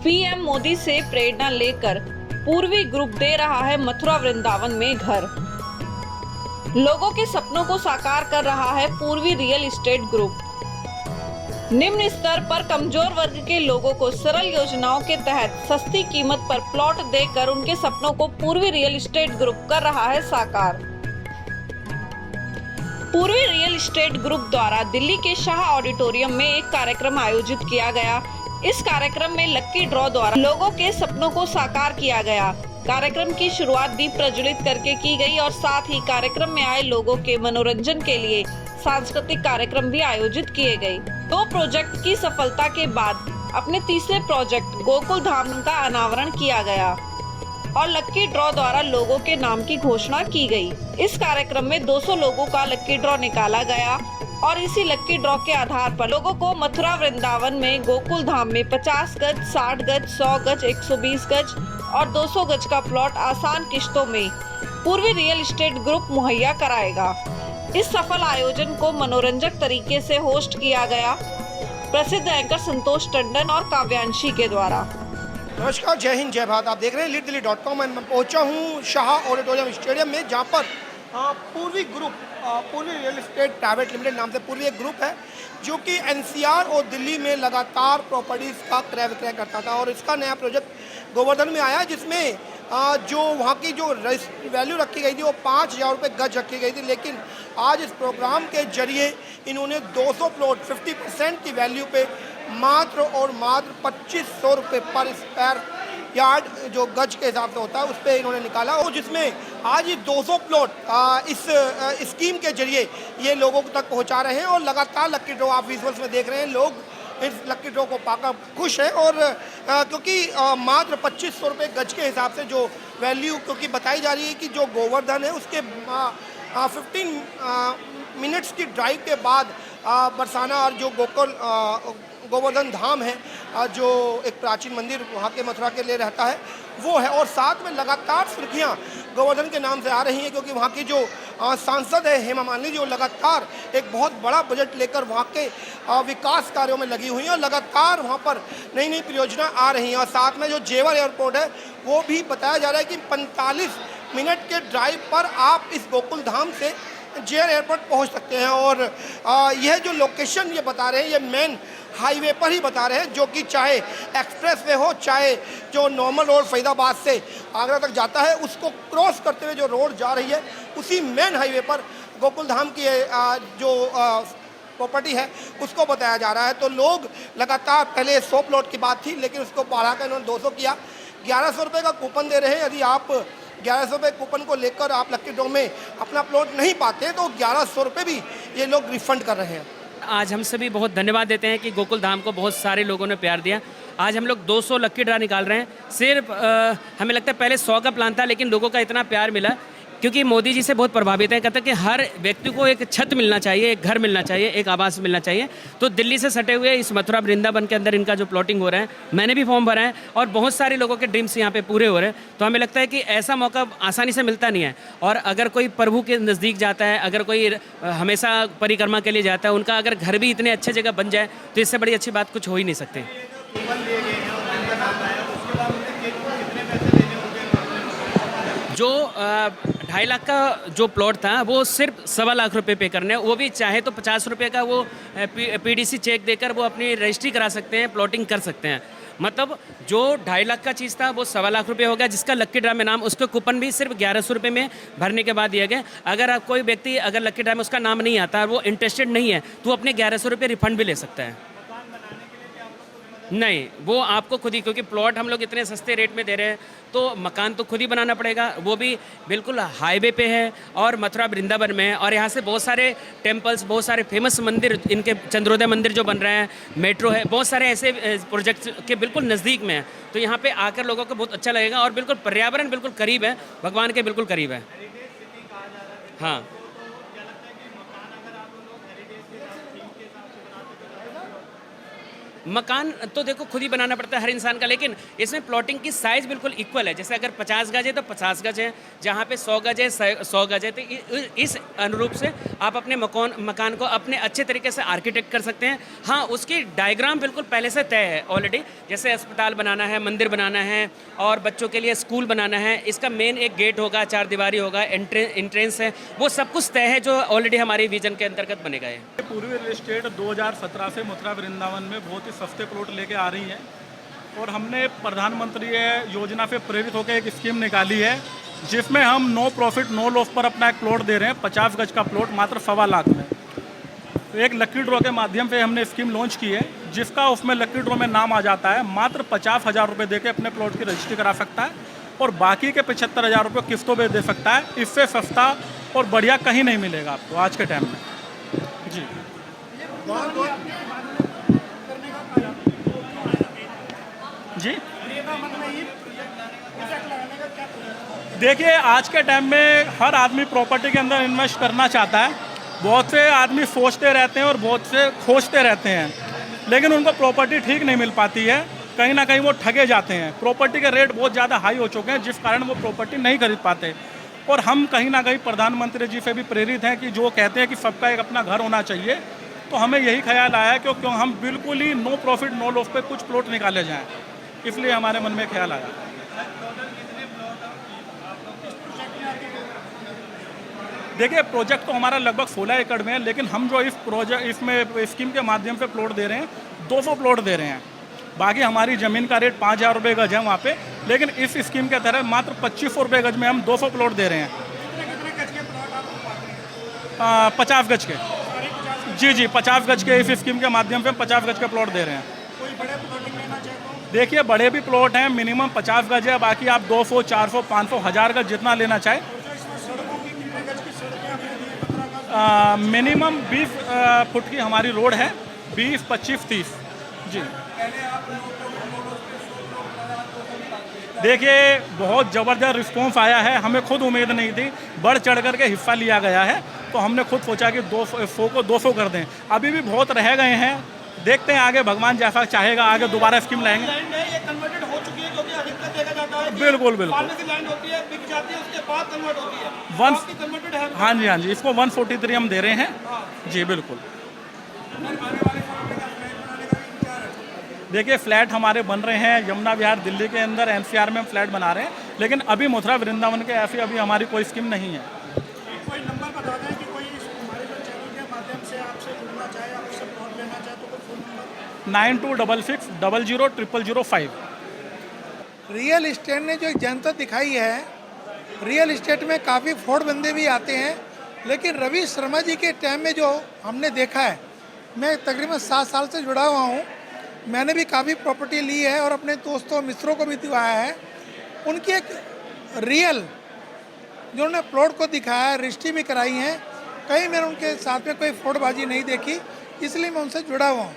PM Modi से प्रेरणा लेकर पूर्वी ग्रुप दे रहा है मथुरा वृंदावन में घर। लोगों के सपनों को साकार कर रहा है पूर्वी रियल एस्टेट ग्रुप। निम्न स्तर पर कमजोर वर्ग के लोगों को सरल योजनाओं के तहत सस्ती कीमत पर प्लॉट देकर उनके सपनों को पूर्वी रियल एस्टेट ग्रुप कर रहा है साकार। पूर्वी रियल एस्टेट ग्रुप द्वारा दिल्ली के शाह ऑडिटोरियम में एक कार्यक्रम आयोजित किया गया। इस कार्यक्रम में लक्की ड्रॉ द्वारा लोगों के सपनों को साकार किया गया। कार्यक्रम की शुरुआत दीप प्रज्वलित करके की गई और साथ ही कार्यक्रम में आए लोगों के मनोरंजन के लिए सांस्कृतिक कार्यक्रम भी आयोजित किए गए। 2 प्रोजेक्ट की सफलता के बाद अपने तीसरे प्रोजेक्ट गोकुल धाम का अनावरण किया गया और लक्की ड्रॉ द्वारा लोगों के नाम की घोषणा की गई। इस कार्यक्रम में 200 लोगों का लक्की ड्रॉ निकाला गया और इसी लक्की ड्रॉ के आधार पर लोगों को मथुरा वृंदावन में गोकुल धाम में 50 गज, 60 गज, 100 गज, 120 गज और 200 गज का प्लॉट आसान किश्तों में पूर्वी रियल एस्टेट ग्रुप मुहैया कराएगा। इस सफल आयोजन को मनोरंजक तरीके से होस्ट किया गया प्रसिद्ध एंकर संतोष टंडन और काव्यांशी के द्वारा। नमस्कार, जय हिंद, जय भारत। आप देख रहे हैं लीडदिल्ली.com। मैं पहुंचा हूं शाह ऑडिटोरियम स्टेडियम में, जहां पर पूर्वी ग्रुप, पूर्वी रियल एस्टेट प्राइवेट लिमिटेड नाम से पूर्वी एक ग्रुप है जो कि एनसीआर और दिल्ली में लगातार प्रॉपर्टीज़ का क्रय विक्रय करता था। और इसका नया प्रोजेक्ट गोवर्धन में आया, जिसमें जो वहाँ की जो वैल्यू रखी गई थी वो 5,000 रुपये गज रखी गई थी। लेकिन आज इस प्रोग्राम के जरिए इन्होंने 200 प्लॉट 50% की वैल्यू पे मात्र और मात्र 2,500 रुपये पर स्क्वायर यार्ड, जो गज के हिसाब से होता है, उस पर इन्होंने निकाला। और जिसमें आज ये 200 प्लॉट इस स्कीम के जरिए ये लोगों तक पहुंचा रहे हैं। और लगातार लक्की ड्रॉ आप विजुअल्स में देख रहे हैं, लोग इस लक्की ड्रॉ को पाकर खुश हैं। और क्योंकि मात्र 2,500 रुपये गज के हिसाब से जो वैल्यू क्योंकि बताई जा रही है कि जो गोवर्धन है उसके 15 मिनट्स की ड्राइव के बाद बरसाना और जो गोवर्धन धाम है, जो एक प्राचीन मंदिर वहाँ के मथुरा के लिए रहता है, वो है। और साथ में लगातार सुर्खियाँ गोवर्धन के नाम से आ रही हैं, क्योंकि वहाँ की जो सांसद है हेमा मालिनी, जो लगातार एक बहुत बड़ा बजट लेकर वहाँ के विकास कार्यों में लगी हुई हैं और लगातार वहाँ पर नई नई परियोजना आ रही हैं। और साथ में जो जेवर एयरपोर्ट है वो भी बताया जा रहा है कि 45 मिनट के ड्राइव पर आप इस गोकुल धाम से जेवर एयरपोर्ट पहुँच सकते हैं। और यह जो लोकेशन ये बता रहे हैं, ये मेन हाईवे पर ही बता रहे हैं, जो कि चाहे एक्सप्रेस वे हो, चाहे जो नॉर्मल रोड फरीदाबाद से आगरा तक जाता है, उसको क्रॉस करते हुए जो रोड जा रही है, उसी मेन हाईवे पर गोकुल धाम की जो प्रॉपर्टी है उसको बताया जा रहा है। तो लोग लगातार, पहले 100 प्लॉट की बात थी, लेकिन उसको बढ़ाकर इन्होंने 200 किया। 1,100 रुपये का कूपन दे रहे हैं। यदि आप 1,100 रुपये कूपन को लेकर आप लक्की ड्रॉ में अपना प्लॉट नहीं पाते तो 1,100 रुपये भी ये लोग रिफंड कर रहे हैं। आज हम सभी बहुत धन्यवाद देते हैं कि गोकुल धाम को बहुत सारे लोगों ने प्यार दिया। आज हम लोग 200 लक्की ड्रा निकाल रहे हैं। सिर्फ हमें लगता है पहले 100 का प्लान था, लेकिन लोगों का इतना प्यार मिला क्योंकि मोदी जी से बहुत प्रभावित है। कहते हैं कि हर व्यक्ति को एक छत मिलना चाहिए, एक घर मिलना चाहिए, एक आवास मिलना चाहिए। तो दिल्ली से सटे हुए इस मथुरा वृंदावन के अंदर इनका जो प्लॉटिंग हो रहा है, मैंने भी फॉर्म भरा है और बहुत सारे लोगों के ड्रीम्स यहाँ पे पूरे हो रहे हैं। तो हमें लगता है कि ऐसा मौका आसानी से मिलता नहीं है। और अगर कोई प्रभु के नज़दीक जाता है, अगर कोई हमेशा परिक्रमा के लिए जाता है, उनका अगर घर भी इतने अच्छे जगह बन जाए तो इससे बड़ी अच्छी बात कुछ हो ही नहीं सकती। जो 2.5 लाख का जो प्लॉट था वो सिर्फ 1.25 लाख रुपए पे करने हैं। वो भी चाहे तो 50 रुपये का वो पीडीसी चेक देकर वो अपनी रजिस्ट्री करा सकते हैं, प्लॉटिंग कर सकते हैं। मतलब जो 2.5 लाख का चीज़ था वो 1.25 लाख रुपये हो गया, जिसका लक्की ड्रा में नाम, उसके कूपन भी सिर्फ 1,100 रुपये में भरने के बाद दिया गया। अगर आप कोई व्यक्ति अगर लक्की ड्रा में उसका नाम नहीं आता, वो इंटरेस्टेड नहीं है, तो वो अपने 1,100 रुपये रिफंड भी ले सकता है। नहीं, वो आपको खुद ही, क्योंकि प्लॉट हम लोग इतने सस्ते रेट में दे रहे हैं तो मकान तो खुद ही बनाना पड़ेगा। वो भी बिल्कुल हाईवे पे है और मथुरा वृंदावन में है। और यहाँ से बहुत सारे टेम्पल्स, बहुत सारे फेमस मंदिर, इनके चंद्रोदय मंदिर जो बन रहे हैं, मेट्रो है, बहुत सारे ऐसे प्रोजेक्ट्स के बिल्कुल नज़दीक में है। तो यहाँ पे आकर लोगों को बहुत अच्छा लगेगा और बिल्कुल पर्यावरण बिल्कुल करीब है, भगवान के बिल्कुल करीब है। हाँ, मकान तो देखो खुद ही बनाना पड़ता है हर इंसान का, लेकिन इसमें प्लॉटिंग की साइज़ बिल्कुल इक्वल है। जैसे अगर 50 गज है तो 50 गज है, जहाँ पे 100 गज है 100 गज है। तो इस अनुरूप से आप अपने मकान को अपने अच्छे तरीके से आर्किटेक्ट कर सकते हैं। हाँ, उसकी डायग्राम बिल्कुल पहले से तय है ऑलरेडी, जैसे अस्पताल बनाना है, मंदिर बनाना है और बच्चों के लिए स्कूल बनाना है। इसका मेन एक गेट होगा, 4 दीवारी होगा, एंट्रेंस है, वो सब कुछ तय है जो ऑलरेडी हमारी विजन के अंतर्गत बनेगा। है पूर्वी रियल एस्टेट 2017 से मथुरा वृंदावन में बहुत ही सस्ते प्लॉट लेके आ रही है और हमने प्रधानमंत्री योजना पे प्रेरित होकर एक स्कीम निकाली है जिसमें हम नो प्रॉफिट नो लॉस पर अपना एक प्लॉट दे रहे हैं। 50 गज का प्लॉट मात्र 1.25 लाख में। तो एक लकी ड्रॉ के माध्यम से हमने स्कीम लॉन्च की है, जिसका उसमें लकी ड्रॉ में नाम आ जाता है। मात्र 50,000 रुपये दे के अपने प्लॉट की रजिस्ट्री करा सकता है और बाकी के 75,000 रुपये किस्तों पर दे सकता है। इससे सस्ता और बढ़िया कहीं नहीं मिलेगा आपको आज के टाइम में जी। जी देखिए, आज के टाइम में हर आदमी प्रॉपर्टी के अंदर इन्वेस्ट करना चाहता है। बहुत से आदमी सोचते रहते हैं और बहुत से खोजते रहते हैं, लेकिन उनको प्रॉपर्टी ठीक नहीं मिल पाती है। कहीं ना कहीं वो ठगे जाते हैं। प्रॉपर्टी के रेट बहुत ज़्यादा हाई हो चुके हैं, जिस कारण वो प्रॉपर्टी नहीं खरीद पाते। और हम कहीं ना कहीं प्रधानमंत्री जी से भी प्रेरित हैं कि जो कहते हैं कि सबका एक अपना घर होना चाहिए, तो हमें यही ख्याल आया कि क्यों हम बिल्कुल ही नो प्रॉफिट नो लॉस पे कुछ प्लॉट निकाले जाएं, इसलिए हमारे मन में ख्याल आया। देखिए, प्रोजेक्ट तो हमारा लगभग 16 एकड़ में है, लेकिन हम जो इसमें स्कीम के माध्यम से प्लॉट दे रहे हैं 200 प्लॉट दे रहे हैं। बाकी हमारी ज़मीन का रेट 5,000 रुपये गज है वहाँ पे, लेकिन इस स्कीम के तहत मात्र 2500 रुपये गज में हम 200 प्लॉट दे रहे हैं। 50 गज के जी 50 गज के इस स्कीम के माध्यम से 50 गज के प्लॉट दे रहे हैं। देखिए, बड़े भी प्लॉट हैं, मिनिमम 50 गज है, बाकी आप 200, 400, 500, 1000 गज जितना लेना चाहे। मिनिमम 20 फुट की हमारी रोड है, 20, 25, 30 जी। देखिए, बहुत ज़बरदस्त रिस्पॉन्स आया है, हमें खुद उम्मीद नहीं थी। बढ़ चढ़ कर के हिस्सा लिया गया है, तो हमने खुद सोचा कि 200 को 200 कर दें। अभी भी बहुत रह गए हैं, देखते हैं आगे भगवान जैसा चाहेगा आगे दोबारा स्कीम लाएंगे। ये कन्वर्टेड हो चुकी है, क्योंकि अधिकतर देखा जाता है कि बिल्कुल बिल्कुल फार्मेसी लैंड होती है, बिक जाती है, उसके बाद कन्वर्ट होती है। वन आपकी कन्वर्टेड है? हाँ जी, हाँ जी, इसको 143 हम दे रहे हैं जी। बिल्कुल। देखिए, फ्लैट हमारे बन रहे हैं यमुना विहार दिल्ली के अंदर, NCR में हम फ्लैट बना रहे हैं, लेकिन अभी मथुरा वृंदावन के ऐसी अभी हमारी कोई स्कीम नहीं है। कोई नंबर बता दें कि कोई हमारे जो चैनल के माध्यम से आपसे जुड़ना चाहे, आपसे प्लॉट लेना चाहे, तो कोई फ़ोन नंबर? 9266000005। रियल इस्टेट ने जो एक जनता दिखाई है, रियल इस्टेट में काफ़ी फ्रॉड बंदे भी आते हैं, लेकिन रवि शर्मा जी के टाइम में जो हमने देखा है, मैं तकरीबन 7 साल से जुड़ा हुआ हूँ, मैंने भी काफ़ी प्रॉपर्टी ली है और अपने दोस्तों मित्रों को भी दिखाया है। उनकी एक रियल जो उन्होंने प्लॉट को दिखाया है, रजिस्ट्री भी कराई है, कहीं मैंने उनके साथ में कोई फ्रॉडबाजी नहीं देखी, इसलिए मैं उनसे जुड़ा हुआ हूँ।